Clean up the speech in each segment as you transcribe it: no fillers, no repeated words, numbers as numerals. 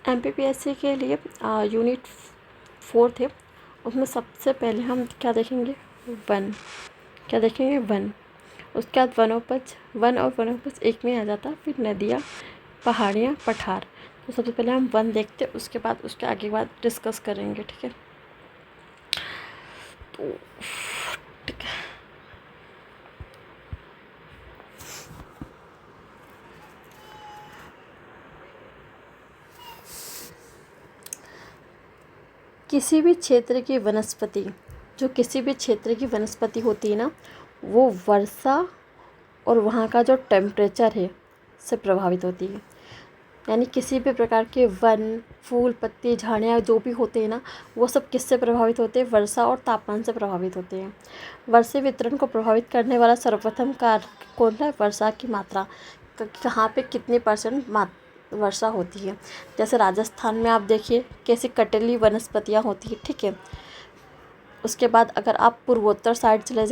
MPPSC के लिए unit 4 थे। उसमें सबसे पहले हम क्या देखेंगे, वन। क्या देखेंगे, वन। उसके बाद वनोपज, वन और वनोपज एक में आ जाता। फिर नदियाँ, पहाड़ियाँ, पठार। तो सबसे पहले हम वन देखते, उसके बाद उसके आगे बात डिस्कस करेंगे। ठीक है, तो ठीक है। किसी भी क्षेत्र की वनस्पति, जो किसी भी क्षेत्र की वनस्पति होती है ना, वो वर्षा और वहाँ का जो टेम्परेचर है से प्रभावित होती है। यानी किसी भी प्रकार के वन, फूल, पत्ती, झाड़ियाँ जो भी होते हैं ना, वो सब किससे प्रभावित होते हैं, वर्षा और तापमान से प्रभावित होते हैं। वर्षा वितरण को प्रभावित करने वाला सर्वप्रथम कारक कौन है, वर्षा की मात्रा। कहाँ पे कितने % वर्षा होती है। जैसे राजस्थान में आप देखिए कैसी कटीली वनस्पतियाँ होती है। ठीक है, उसके बाद अगर आप पूर्वोत्तर साइड चले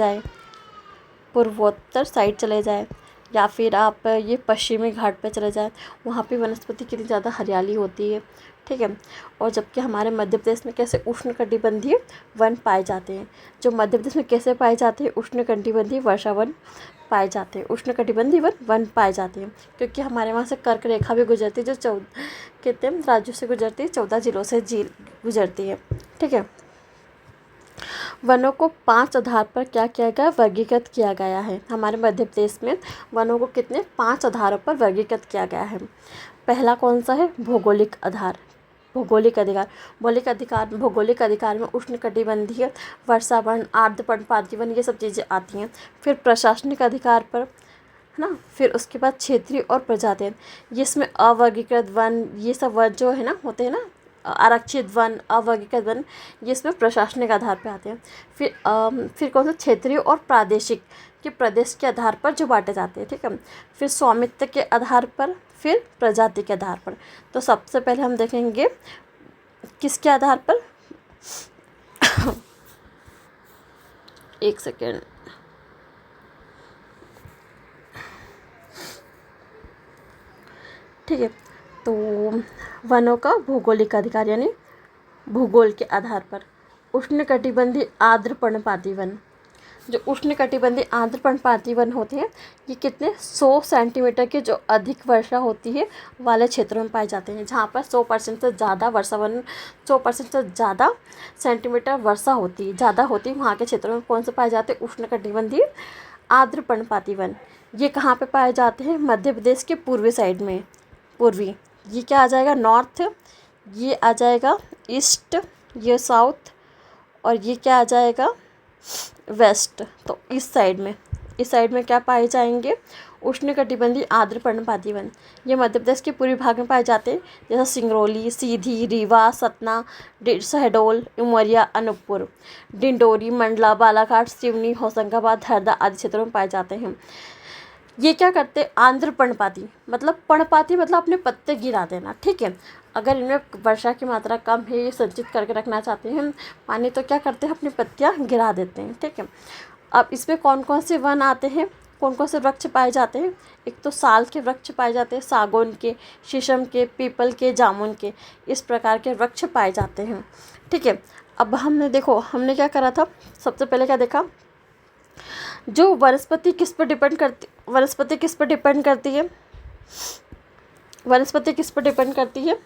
जाए या फिर आप ये पश्चिमी घाट पे चले जाएं, वहाँ पे वनस्पति कितनी ज़्यादा हरियाली होती है। ठीक है, और जबकि हमारे मध्य प्रदेश में कैसे उष्णकटिबंधीय वन पाए जाते हैं। जो मध्य प्रदेश में कैसे पाए जाते हैं, उष्णकटिबंधीय वर्षा वन पाए जाते हैं, उष्णकटिबंधीय वन पाए जाते हैं, क्योंकि हमारे वहाँ से कर्क रेखा भी गुजरती है, जो कितने राज्यों से गुजरती है, 14 जिलों से गुजरती है। ठीक है, वनों को 5 आधार पर क्या किया गया, वर्गीकृत किया गया है। हमारे मध्य प्रदेश में वनों को कितने 5 आधारों पर वर्गीकृत किया गया है। पहला कौन सा है, भौगोलिक आधार, भौगोलिक अधिकार। भौगोलिक अधिकार में उष्णकटिबंधीय, वर्षावन, आर्द्र पर्णपाती वन, ये सब चीज़ें आती हैं। फिर प्रशासनिक अधिकार पर, है ना। फिर उसके बाद क्षेत्रीय और प्रजातीय, जिसमें अवर्गीकृत वन, ये सब वन जो है ना होते हैं ना, आरक्षित वन, अवर्गीकृत वन, ये इसमें प्रशासनिक आधार पे आते हैं। फिर कौन सा, क्षेत्रीय और प्रादेशिक, कि प्रदेश के आधार पर जो बांटे जाते हैं। ठीक है, फिर स्वामित्व के आधार पर, फिर प्रजाति के आधार पर। तो सबसे पहले हम देखेंगे किसके आधार पर एक सेकेंड। ठीक है, तो वनों का भौगोलिक अधिकार यानी भूगोल के आधार पर। उष्णकटिबंधीय आर्द्र पर्णपाती वन, जो उष्णकटिबंधीय आर्द्र पर्णपाती वन होते हैं, ये कितने 100 सेंटीमीटर की जो अधिक वर्षा होती है वाले क्षेत्रों में पाए जाते हैं। जहाँ पर 100% से ज़्यादा 100% से ज़्यादा सेंटीमीटर वर्षा होती है, ज़्यादा होती है, वहाँ के क्षेत्रों में कौन से पाए जाते हैं, उष्णकटिबंधीय आर्द्र पर्णपाती वन। ये कहाँ पे पाए जाते हैं, मध्य प्रदेश के पूर्वी साइड में। पूर्वी, ये क्या आ जाएगा, नॉर्थ, ये आ जाएगा ईस्ट, ये साउथ, और ये क्या आ जाएगा, वेस्ट। तो इस साइड में क्या पाए जाएंगे, उष्णकटिबंधीय आर्द्र पर्णपाती वन। ये मध्य प्रदेश के पूर्वी भाग में पाए जाते हैं, जैसे सिंगरौली, सीधी, रीवा, सतना, शहडोल, उमरिया, अनूपपुर, डिंडोरी, मंडला, बालाघाट, सिवनी, होशंगाबाद, हरदा आदि क्षेत्रों में पाए जाते हैं। ये क्या करते हैं, आंध्र पर्णपाती, मतलब पर्णपाती मतलब अपने पत्ते गिरा देना। ठीक है, अगर इनमें वर्षा की मात्रा कम है, ये संचित करके रखना चाहते हैं पानी, तो क्या करते हैं, अपनी पत्तियाँ गिरा देते हैं। ठीक है, अब इसमें कौन कौन से वन आते हैं, कौन कौन से वृक्ष पाए जाते हैं। एक तो साल के वृक्ष पाए जाते हैं, सागौन के, शीशम के, पीपल के, जामुन के, इस प्रकार के वृक्ष पाए जाते हैं। ठीक है, अब हमने क्या करा था, सबसे पहले क्या देखा, जो वनस्पति किस पर डिपेंड करती है, वनस्पति किस पर डिपेंड करती है, वनस्पति किस पर डिपेंड करती है,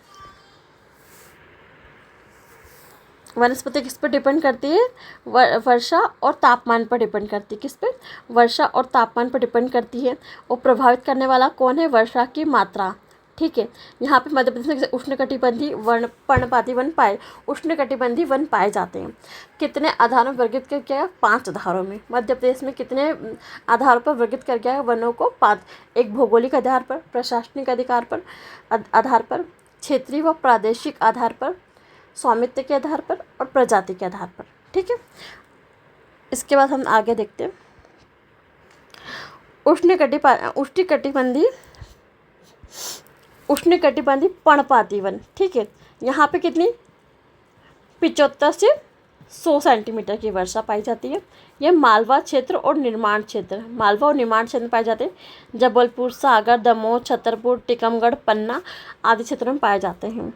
वनस्पति किस पर डिपेंड करती है, वर्षा और तापमान पर डिपेंड करती है। किस पे, वर्षा और तापमान पर डिपेंड करती है। और प्रभावित करने वाला कौन है, वर्षा की मात्रा। ठीक है, यहाँ पे मध्य प्रदेश में उष्णकटिबंधीय पर्णपाती उष्णकटिबंधीय वन पाए जाते हैं। कितने आधारों में वर्गीकृत कर किया है, 5 आधारों में। मध्य प्रदेश में कितने आधारों पर वर्गीकृत कर गया है वनों को, 5। एक भौगोलिक आधार पर, प्रशासनिक आधार पर, क्षेत्रीय व प्रादेशिक आधार पर, स्वामित्व के आधार पर और प्रजाति के आधार पर। ठीक है, इसके बाद हम आगे देखते हैं उष्णकटिबंधीय पर्णपाती वन। ठीक है, यहाँ पे कितनी 75 से 100 सेंटीमीटर की वर्षा पाई जाती है। यह मालवा क्षेत्र और निर्माण क्षेत्र, मालवा और निर्माण क्षेत्र में पाए जाते हैं। जबलपुर, सागर, दमोह, छतरपुर, टीकमगढ़, पन्ना आदि क्षेत्रों में पाए जाते हैं।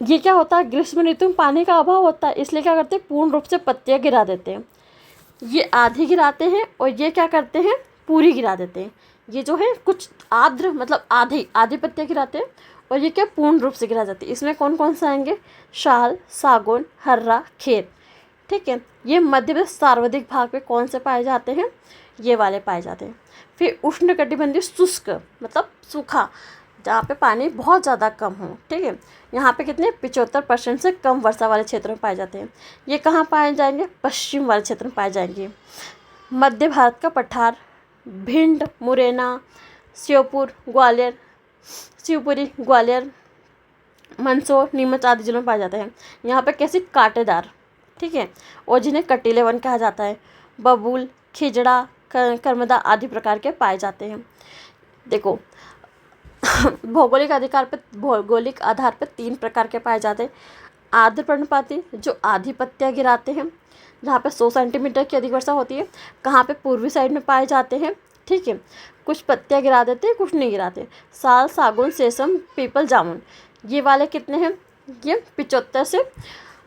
ये क्या होता है, ग्रीष्म ऋतु में पानी का अभाव होता है, इसलिए क्या करते हैं, पूर्ण रूप से पत्तियाँ गिरा देते हैं। ये आधी गिराते हैं और ये क्या करते हैं, पूरी गिरा देते हैं। ये जो है कुछ आर्द्र मतलब आधी आधी पत्तियाँ गिराते हैं और ये क्या पूर्ण रूप से गिरा जाती है। इसमें कौन कौन से आएंगे, शाल, सागौन, हर्रा, खेर। ठीक है, ये मध्य प्रदेश सर्वाधिक भाग में कौन से पाए जाते हैं, ये वाले पाए जाते हैं। फिर उष्णकटिबंधीय शुष्क मतलब सूखा, जहाँ पे पानी बहुत ज़्यादा कम हो। ठीक है, यहाँ पे कितने 75% से कम वर्षा वाले क्षेत्रों में पाए जाते हैं। ये कहाँ पाए जाएंगे, पश्चिम वाले क्षेत्र में पाए जाएंगे। मध्य भारत का पठार भिंड, मुरैना, श्योपुर, ग्वालियर, शिवपुरी, ग्वालियर, मंदसौर, नीमच आदि जिलों में पाए जाते हैं। यहाँ पे कैसी कांटेदार, ठीक है, और जिन्हें कटीले वन कहा जाता है। बबूल, खिजड़ा, कर्मदा आदि प्रकार के पाए जाते हैं। देखो भौगोलिक आधार पर 3 प्रकार के पाए जाते हैं। आर्द्र पर्णपाती जो आधी पत्तियाँ गिराते हैं, जहाँ पे 100 सेंटीमीटर की अधिक वर्षा होती है। कहाँ पे, पूर्वी साइड में पाए जाते हैं। ठीक है, कुछ पत्तियाँ गिरा देते हैं, कुछ नहीं गिराते। साल, सागौन, सेसम, पीपल, जामुन, ये वाले कितने हैं, ये 75 से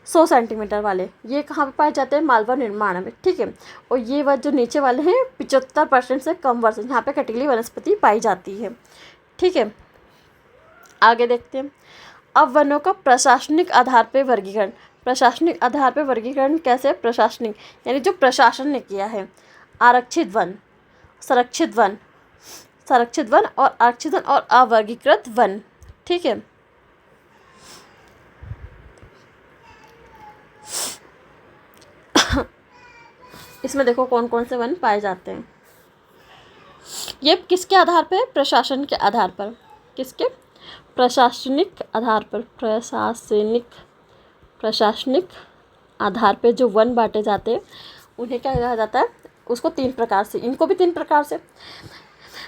100 सेंटीमीटर वाले, ये कहाँ पे पाए जाते हैं, मालवा निर्माण में। ठीक है, और ये जो नीचे वाले हैं 75% से कम वर्षा, यहाँ पे कटीली वनस्पति पाई जाती है। ठीक है, आगे देखते हैं। अब वनों का प्रशासनिक आधार पर वर्गीकरण। प्रशासनिक आधार पर वर्गीकरण कैसे, प्रशासनिक यानी जो प्रशासन ने किया है। आरक्षित वन, संरक्षित वन, और आरक्षित वन और अवर्गीकृत वन। ठीक है, इसमें देखो कौन कौन से वन पाए जाते हैं। ये किसके आधार पर, प्रशासन के आधार पर। किसके, प्रशासनिक आधार पर। प्रशासनिक आधार पे जो वन बांटे जाते हैं उन्हें क्या कहा जाता है, उसको 3 प्रकार से, इनको भी 3 प्रकार से।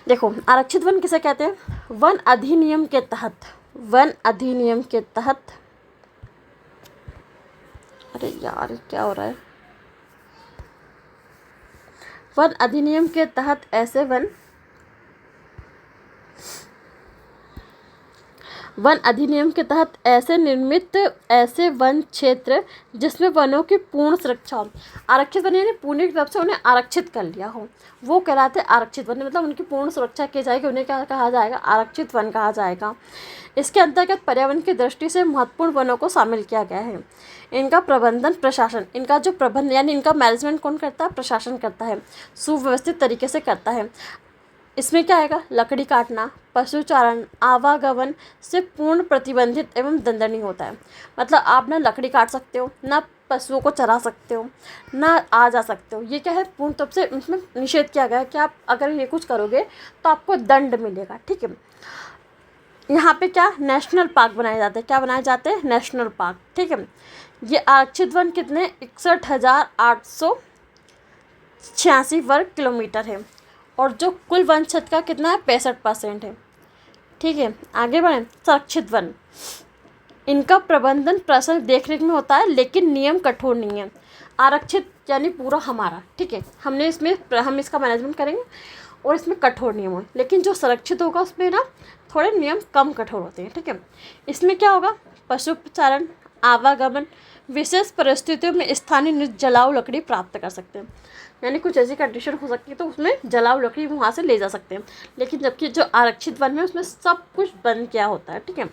देखो आरक्षित वन किसे कहते हैं, वन अधिनियम के तहत, अरे यार क्या हो रहा है, वन अधिनियम के तहत ऐसे निर्मित ऐसे वन क्षेत्र जिसमें वनों की पूर्ण सुरक्षा हो। आरक्षित वन यानी पूर्ण रूप से उन्हें आरक्षित कर लिया हो, वो कहलाते आरक्षित वन, मतलब उनकी पूर्ण सुरक्षा की जाएगी, उन्हें क्या कहा जाएगा, आरक्षित वन कहा जाएगा। इसके अंतर्गत पर्यावरण की दृष्टि से महत्वपूर्ण वनों को शामिल किया गया है। इनका प्रबंधन, प्रशासन, इनका जो प्रबंध यानी इनका मैनेजमेंट कौन करता है, प्रशासन करता है, सुव्यवस्थित तरीके से करता है। इसमें क्या आएगा, लकड़ी काटना, पशुचारण, आवागमन से पूर्ण प्रतिबंधित एवं दंडनीय होता है। मतलब आप ना लकड़ी काट सकते हो, ना पशुओं को चरा सकते हो, ना आ जा सकते हो। ये क्या है, पूर्ण रूप से इसमें निषेध किया गया है कि आप अगर ये कुछ करोगे तो आपको दंड मिलेगा। ठीक है, यहाँ पे क्या, नेशनल पार्क बनाए जाते हैं। क्या बनाए जाते हैं, नेशनल पार्क। ठीक है, ये आरक्षित वन कितने, 61,886 वर्ग किलोमीटर है, और जो कुल वन क्षेत्र का कितना है, 65% है। ठीक है, आगे बढ़ें। संरक्षित वन, इनका प्रबंधन प्रशासन देखरेख में होता है, लेकिन नियम कठोर नहीं है। आरक्षित यानी पूरा हमारा, ठीक है, हम इसका मैनेजमेंट करेंगे और इसमें कठोर नियम हो, लेकिन जो संरक्षित होगा उसमें ना थोड़े नियम कम कठोर होते हैं। ठीक है, इसमें क्या होगा, पशुचारण, आवागमन, विशेष परिस्थितियों में स्थानीय जलाऊ लकड़ी प्राप्त कर सकते हैं, यानी कुछ ऐसी कंडीशन हो सकती है तो उसमें जलाऊ लकड़ी वहाँ से ले जा सकते हैं। लेकिन जबकि जो आरक्षित वन में उसमें सब कुछ बंद किया होता है। ठीक है,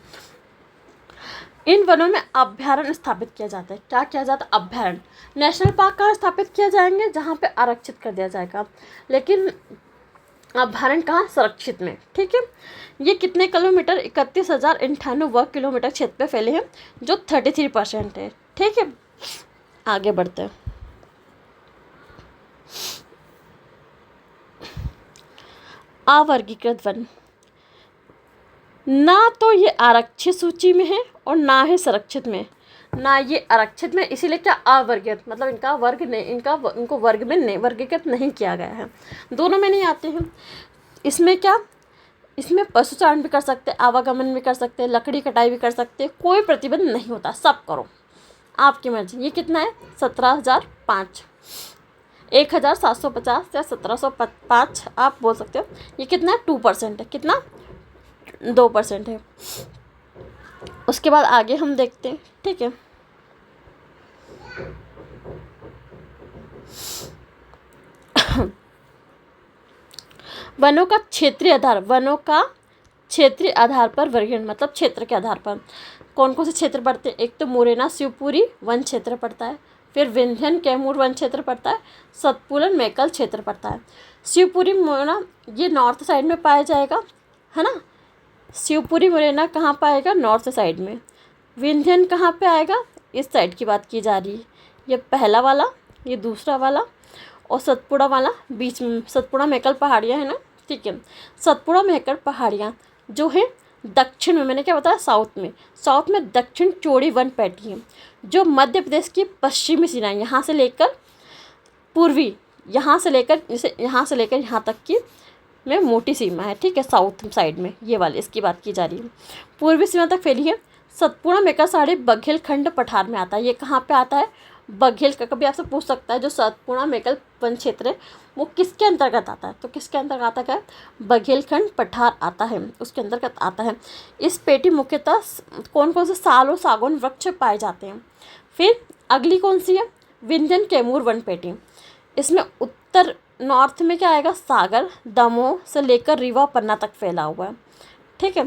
इन वनों में अभ्यारण्य स्थापित किया जाता है। क्या किया जाता है, अभ्यारण्य। नेशनल पार्क कहाँ स्थापित किया जाएंगे, जहाँ पे आरक्षित कर दिया जाएगा, लेकिन अभ्यारण्य कहाँ, संरक्षित में। ठीक है, ये कितने किलोमीटर, 31,098 वर्ग किलोमीटर क्षेत्र पे फैले हैं, जो 33% है। ठीक है, आगे बढ़ते हैं। अवर्गीकृत वन, ना तो ये आरक्षित सूची में है और ना ही संरक्षित में, ना ये आरक्षित में, इसीलिए क्या अवर्गीकृत, मतलब इनका वर्ग नहीं, इनको वर्ग में नहीं वर्गीकृत नहीं किया गया है, दोनों में नहीं आते हैं। इसमें क्या, इसमें पशुचारण भी कर सकते हैं, आवागमन भी कर सकते हैं, लकड़ी कटाई भी कर सकते हैं, कोई प्रतिबंध नहीं होता, सब करो। आपकी मर्जी। ये कितना है 17,005, 1,750 या 1,705 आप बोल सकते हो। ये कितना है 2% है, कितना 2% है। उसके बाद आगे हम देखते हैं, ठीक है। वनों का क्षेत्रीय आधार, वनों का क्षेत्रीय आधार पर वर्गीकरण, मतलब क्षेत्र के आधार पर कौन कौन से क्षेत्र पड़ते हैं। एक तो मुरैना शिवपुरी वन क्षेत्र पड़ता है, फिर विंध्यन कैमूर वन क्षेत्र पड़ता है, सतपुरन मैकल क्षेत्र पड़ता है। शिवपुरी मुरैना ये नॉर्थ साइड में पाया जाएगा, है ना। शिवपुरी मुरैना कहाँ पाएगा, नॉर्थ साइड में। विंध्यन कहाँ पे आएगा, इस साइड की बात की जा रही है। ये पहला वाला, ये दूसरा वाला, और सतपुड़ा वाला बीच में। सतपुड़ा मैकल पहाड़ियाँ है ना, ठीक है। सतपुड़ा मैकल पहाड़ियाँ जो है दक्षिण में, मैंने क्या बताया, साउथ में दक्षिण चौड़ी वन पैटी है, जो मध्य प्रदेश की पश्चिमी सीमा, यहाँ से लेकर पूर्वी, यहाँ से लेकर यहाँ तक की में मोटी सीमा है, ठीक है। साउथ साइड में ये वाली इसकी बात की जा रही है, पूर्वी सीमा तक फैली है। सतपुड़ा मैकल साड़ी बघेलखंड पठार में आता है। ये कहाँ पे आता है, बघेल का। कभी आपसे पूछ सकता है जो सतपुड़ा मैकल वन क्षेत्र है वो किसके अंतर्गत आता है, तो किसके अंतर्गत आता है, बघेलखंड पठार आता है, उसके अंतर्गत आता है। इस पेटी मुख्यतः कौन कौन से साल और सागौन वृक्ष पाए जाते हैं। फिर अगली कौन सी है, विंध्यन कैमूर वन पेटी। इसमें उत्तर नॉर्थ में क्या आएगा, सागर दमोह से लेकर रीवा पन्ना तक फैला हुआ है, ठीक है।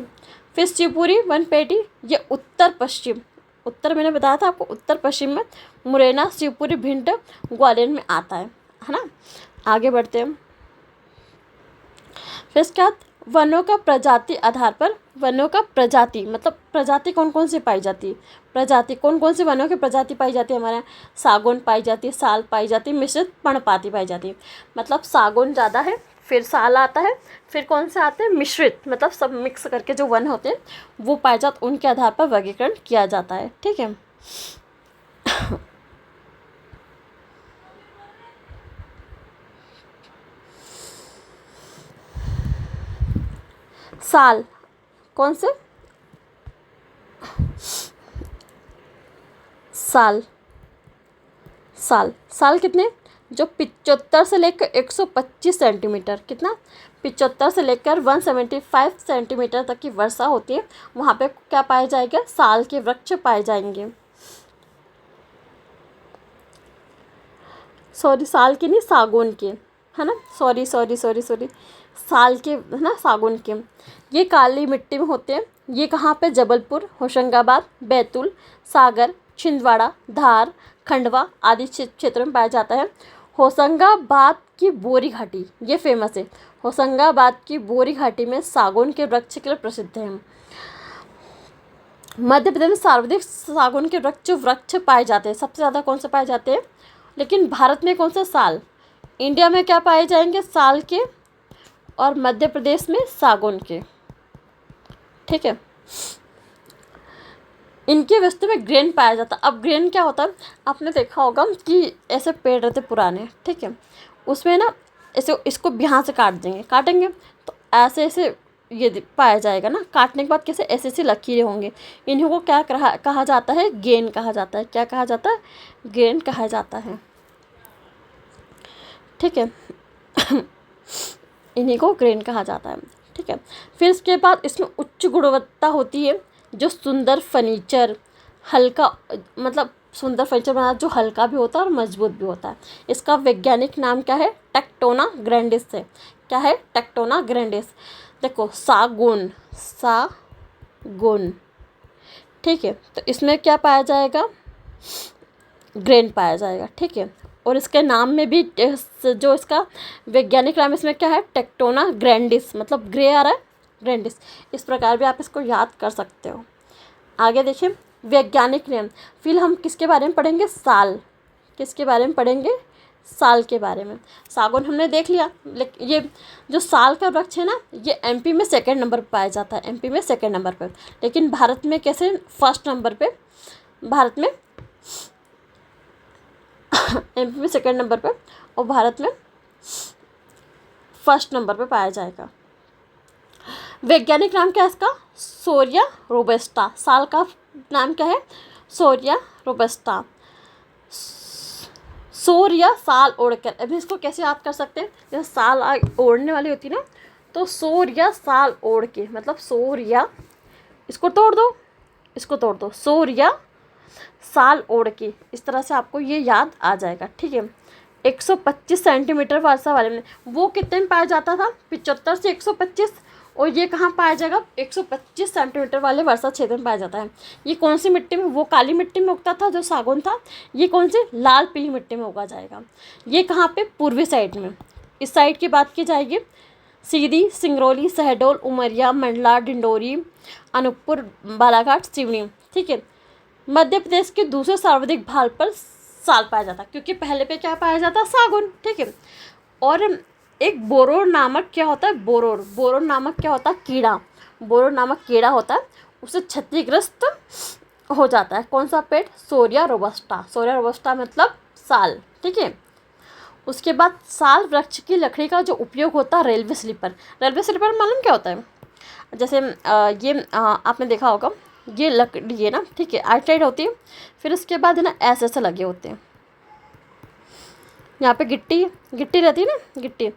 फिर शिवपुरी वन पेटी, ये उत्तर पश्चिम, उत्तर मैंने बताया था आपको, उत्तर पश्चिम में मुरैना शिवपुरी भिंड ग्वालियर में आता है ना। आगे बढ़ते हैं। फिर इसके बाद वनों का प्रजाति आधार पर, वनों का प्रजाति मतलब प्रजाति कौन कौन सी पाई जाती है, प्रजाति कौन कौन सी वनों की प्रजाति पाई जाती है हमारे यहाँ। सागौन पाई जाती है, साल पाई जाती है, मिश्रित पर्णपाती पाई जाती है। मतलब सागौन ज़्यादा है, फिर साल आता है, फिर कौन से आते हैं, मिश्रित, मतलब सब मिक्स करके जो वन होते हैं वो पाए जाते, उनके आधार पर वर्गीकरण किया जाता है, ठीक है। साल कौन से, साल साल कितने, जो 75 से लेकर 125 सेंटीमीटर, कितना 75 से लेकर 175 सेंटीमीटर तक की वर्षा होती है, वहाँ पे क्या पाया जाएगा, साल के वृक्ष पाए जाएंगे। सॉरी, साल के नहीं, सागौन के, है ना। सॉरी, साल के, है ना, सागौन के। ये काली मिट्टी में होते हैं। ये कहाँ पे, जबलपुर, होशंगाबाद, बैतूल, सागर, छिंदवाड़ा, धार, खंडवा आदि क्षेत्र में पाया जाता है। होशंगाबाद की बोरी घाटी, ये फेमस है। होशंगाबाद की बोरी घाटी में सागौन के वृक्ष के लिए प्रसिद्ध है। मध्य प्रदेश में सर्वाधिक सागौन के वृक्ष पाए जाते हैं। सबसे ज़्यादा कौन से पाए जाते हैं, लेकिन भारत में कौन सा, साल। इंडिया में क्या पाए जाएंगे, साल के, और मध्य प्रदेश में सागौन के, ठीक है। इनके वस्तु में ग्रेन पाया जाता है। अब ग्रेन क्या होता है, आपने देखा होगा कि ऐसे पेड़ रहते पुराने, ठीक है, उसमें ना ऐसे इसको यहाँ से काटेंगे तो ऐसे ये पाया जाएगा ना। काटने के बाद कैसे ऐसे लकीरें होंगे। इन्हीं को क्या कहा जाता है, गेन कहा जाता है। क्या कहा जाता है, गेन कहा जाता है, ठीक है। इन्हीं को ग्रेन कहा जाता है, ठीक है। फिर इसके बाद इसमें उच्च गुणवत्ता होती है, जो सुंदर फर्नीचर, हल्का, मतलब सुंदर फर्नीचर बना जो हल्का भी होता है और मजबूत भी होता है। इसका वैज्ञानिक नाम क्या है, टेक्टोना ग्रैंडिस है। क्या है, टेक्टोना ग्रैंडिस। देखो सागौन, ठीक है, तो इसमें क्या पाया जाएगा, ग्रेन पाया जाएगा, ठीक है। और इसके नाम में भी जो इसका वैज्ञानिक नाम इसमें क्या है, टेक्टोना ग्रैंडिस, मतलब ग्रे आ रहा है, ग्रैंडिस। इस प्रकार भी आप इसको याद कर सकते हो। आगे देखिए, वैज्ञानिक नाम। फिर हम किसके बारे में पढ़ेंगे, साल। किसके बारे में पढ़ेंगे, साल के बारे में। सागौन हमने देख लिया, लेकिन ये जो साल का वृक्ष है ना, ये एमपी में 2nd नंबर पर पाया जाता है, एमपी में 2nd नंबर पर। लेकिन भारत में कैसे, 1st नंबर पे, भारत में एमपी में 2nd नंबर पे, और भारत में 1st नंबर पे पाया जाएगा। वैज्ञानिक नाम क्या है इसका, सोरिया रोबस्टा। साल का नाम क्या है, सोरिया रोबस्टा। सोर या साल ओढ़कर, अभी इसको कैसे याद कर सकते हैं, जैसे साल ओढ़ने वाली होती है ना, तो सोर या साल ओढ़ के, मतलब सोर या, इसको तोड़ दो, इसको तोड़ दो, सोर या साल ओढ़ के, इस तरह से आपको ये याद आ जाएगा। ठीक है। 125 सेंटीमीटर वर्षा वाले में, वो कितने में पाया जाता था, 75 से 125, और ये कहाँ पाया जाएगा, 125 सेंटीमीटर वाले वर्षा क्षेत्र में पाया जाता है। ये कौन सी मिट्टी में, वो काली मिट्टी में उगता था जो सागौन था, ये कौन सी, लाल पीली मिट्टी में उगा जाएगा। ये कहाँ पे, पूर्वी साइड में। इस साइड की बात की जाएगी, सीधी, सिंगरौली, शहडोल, उमरिया, मंडला, डिंडोरी, अनूपपुर, बालाघाट, सिवनी। ठीक है। मध्य प्रदेश के दूसरे सर्वाधिक भाग पर साल पाया जाता है, क्योंकि पहले पे क्या पाया जाता है, सागौन। ठीक है। और एक बोरोर नामक क्या होता है, बोरोर नामक क्या होता है, कीड़ा, बोरोर नामक कीड़ा होता है, उससे क्षतिग्रस्त हो जाता है। कौन सा पेड़, सोरिया रोबस्टा, सोरिया रोबस्टा मतलब साल। ठीक है। उसके बाद साल वृक्ष की लकड़ी का जो उपयोग होता है, रेलवे स्लीपर। रेलवे स्लीपर मालूम क्या होता है, जैसे आपने देखा होगा, ये लकड़ी है ना, ठीक है, आउटसाइड होती है, फिर उसके बाद है ना ऐसे ऐसे लगे होते हैं, यहाँ पे गिट्टी गिट्टी रहती है ना, गिट्टी,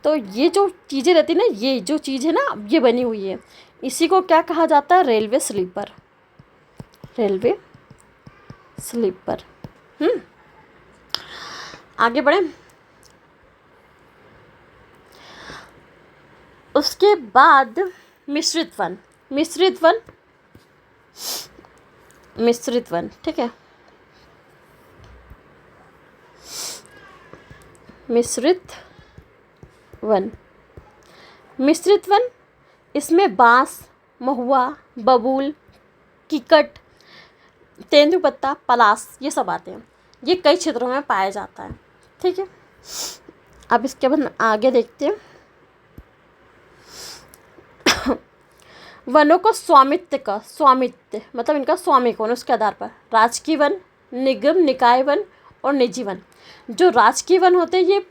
तो ये जो चीज़ें रहती है ना, ये जो चीज़ है ना, ये बनी हुई है, इसी को क्या कहा जाता है, रेलवे स्लीपर, रेलवे स्लीपर। आगे बढ़े। उसके बाद मिश्रित वन, मिश्रित वन, मिश्रित वन। ठीक है। मिश्रित वन, मिश्रित वन, इसमें बांस, महुआ, बबूल, कीकट, तेंदुपत्ता, पलास, ये सब आते हैं। ये कई क्षेत्रों में पाया जाता है। ठीक है। अब इसके बाद आगे देखते हैं। वनों को स्वामित्व का, स्वामित्व मतलब इनका स्वामी कौन है, उसके आधार पर राजकीय वन, निगम निकाय वन और निजी वन। जो राजकीय वन होते हैं ये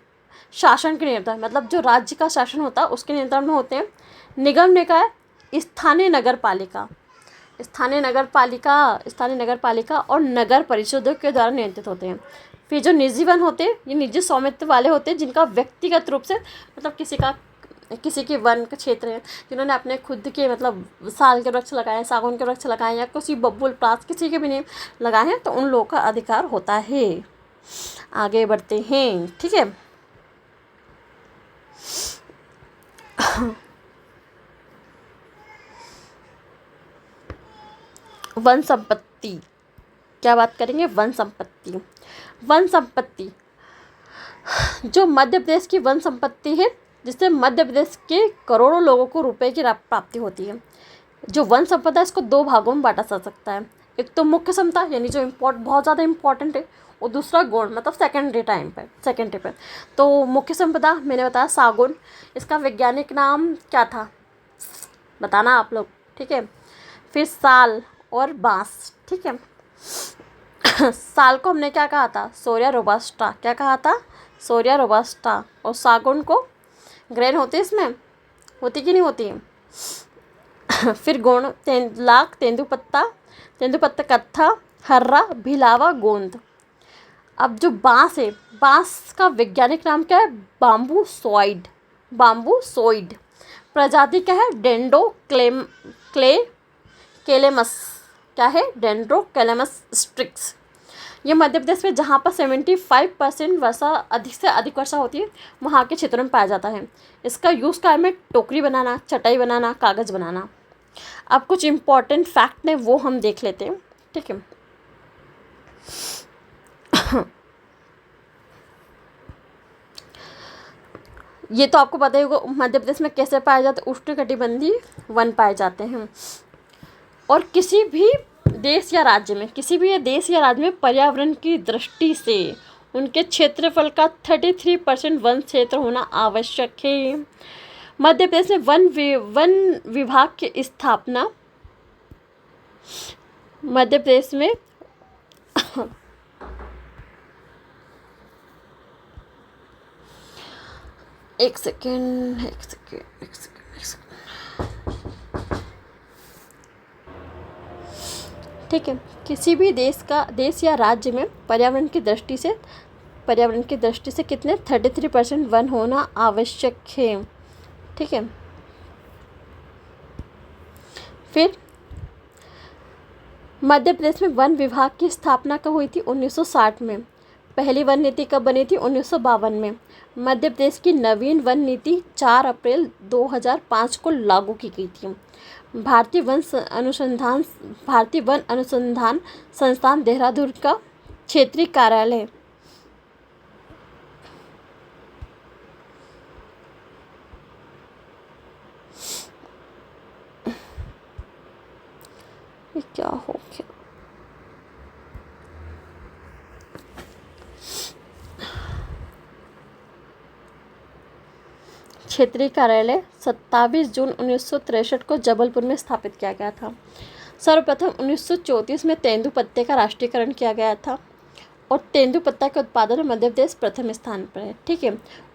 शासन के नियंत्रण, मतलब जो राज्य का शासन होता है उसके नियंत्रण में होते हैं। निगम निकाय स्थानीय नगर पालिका, स्थानीय नगर पालिका, स्थानीय नगर पालिका और नगर परिषदों के द्वारा नियंत्रित होते हैं। फिर जो निजी वन होते हैं, ये निजी स्वामित्व वाले होते हैं, जिनका व्यक्तिगत रूप से, मतलब किसी के वन का क्षेत्र है, जिन्होंने अपने खुद के मतलब साल के वृक्ष लगाए हैं, सागौन के वृक्ष लगाए हैं, या किसी बबूल, प्लास, किसी के भी नहीं लगाए हैं, तो उन लोगों का अधिकार होता है। आगे बढ़ते हैं। ठीक है। वन संपत्ति, क्या बात करेंगे, वन संपत्ति। वन संपत्ति जो मध्य प्रदेश की वन संपत्ति है, जिससे मध्य प्रदेश के करोड़ों लोगों को रुपए की प्राप्ति होती है। जो वन संपदा है, इसको दो भागों में बांटा जा सकता है। एक तो मुख्य क्षमता, यानी जो बहुत ज़्यादा इम्पोर्टेंट है, और दूसरा गौण, मतलब सेकेंडरी पे। तो मुख्य संपदा मैंने बताया सागौन, इसका वैज्ञानिक नाम क्या था बताना आप लोग। ठीक है। फिर साल और बांस। ठीक है। साल को हमने क्या कहा था, सोरिया रोबस्टा, क्या कहा था, सोरिया रोबस्टा। और सागौन को ग्रेन होती है, इसमें होती कि नहीं होती है। फिर गोंड, लाख, तेंदुपत्ता कत्था, हर्रा, भिलावा, गोंद। अब जो बांस है, बांस का वैज्ञानिक नाम क्या है, बाम्बूसोइड, बाम्बूसोइड। प्रजाति क्या है, केलेमस, क्या है, डेंड्रोकेलेमस स्ट्रिक्स। ये मध्य प्रदेश में जहाँ पर 75% वर्षा, अधिक से अधिक वर्षा होती है, वहाँ के क्षेत्रों में पाया जाता है। इसका यूज़ क्या है, टोकरी बनाना, चटाई बनाना, कागज़ बनाना। अब कुछ इम्पॉर्टेंट फैक्ट ने वो हम देख लेते हैं। ठीक है। ये तो आपको पता ही होगा मध्य प्रदेश में कैसे पाए जाते हैं, उष्णकटिबंधीय वन पाए जाते हैं। और किसी भी देश या राज्य में पर्यावरण की दृष्टि से उनके क्षेत्रफल का 33% वन क्षेत्र होना आवश्यक है। मध्य प्रदेश में वन विभाग की स्थापना मध्य प्रदेश में एक सेकेंड। ठीक है। किसी भी देश या राज्य में पर्यावरण की दृष्टि से कितने 33% वन होना आवश्यक है। ठीक है। फिर मध्य प्रदेश में वन विभाग की स्थापना कब हुई थी? 1960 में। पहली वन नीति कब बनी थी? 1952 में। मध्य प्रदेश की नवीन वन नीति 4 अप्रैल 2005 को लागू की गई थी। भारतीय वन अनुसंधान संस्थान देहरादून का क्षेत्रीय कार्यालय ये क्या हो गया? क्षेत्रीय कार्यालय 27 जून 1963 को जबलपुर में स्थापित किया गया था। सर्वप्रथम 1934 में तेंदुपत्ते का राष्ट्रीयकरण किया गया था और तेंदुपत्ता के उत्पादन में मध्य प्रदेश प्रथम स्थान पर है। ठीक है।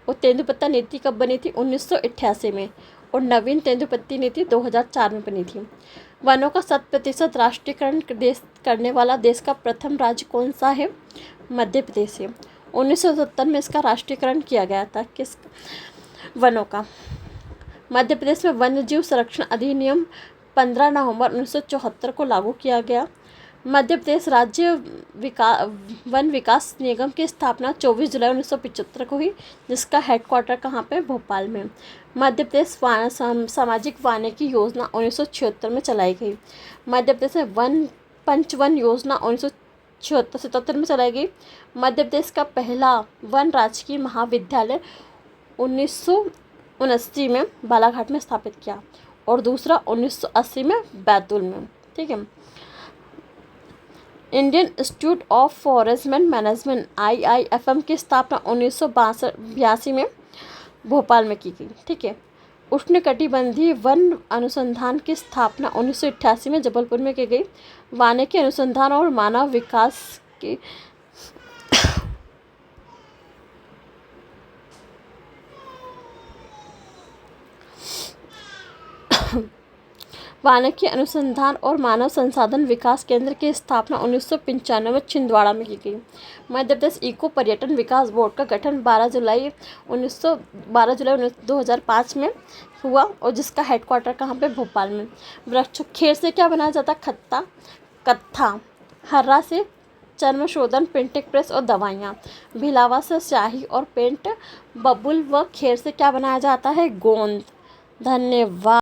और तेंदुपत्ता नीति कब बनी थी? 1988 में। और नवीन तेंदुपत्ती नीति 2004 में बनी थी। वनों का 100% राष्ट्रीयकरण करने वाला देश का प्रथम राज्य कौन सा है? मध्य प्रदेश है। 1970 में इसका राष्ट्रीयकरण किया गया था। किस वनों का? मध्य प्रदेश में वन्य जीव संरक्षण अधिनियम 15 नवंबर 1974 को लागू किया गया। मध्य प्रदेश राज्य वन विकास निगम की स्थापना 24 जुलाई 1975 को हुई, जिसका हेडक्वार्टर कहाँ पे? भोपाल में। मध्य प्रदेश सामाजिक वानिकी योजना 1976 में चलाई गई। मध्य प्रदेश में पंचवन योजना 1976 में चलाई गई। मध्य प्रदेश का पहला वन राजकीय महाविद्यालय 1979 में बालाघाट में स्थापित किया और दूसरा 1980 में बैतूल में। ठीक है। Indian institute of forest management IIFM की स्थापना 1982 में भोपाल में की गई। ठीक है। उष्णकटिबंधीय वन अनुसंधान की स्थापना 1988 में जबलपुर में की गई। वानिकी अनुसंधान और मानव विकास की वानिकी अनुसंधान और मानव संसाधन विकास केंद्र की स्थापना 1995 में छिंदवाड़ा में की गई। मध्य प्रदेश इको पर्यटन विकास बोर्ड का गठन 12 जुलाई 2005 में हुआ और जिसका हेडक्वार्टर कहाँ पे? भोपाल में। वृक्ष खेर से क्या बनाया जाता? कत्था। हर्रा से चर्म शोधन, प्रिंटिंग प्रेस और दवाइयाँ। भिलावा से स्याही और पेंट। बबुल व खेर से क्या बनाया जाता है? गोंद। धन्यवाद।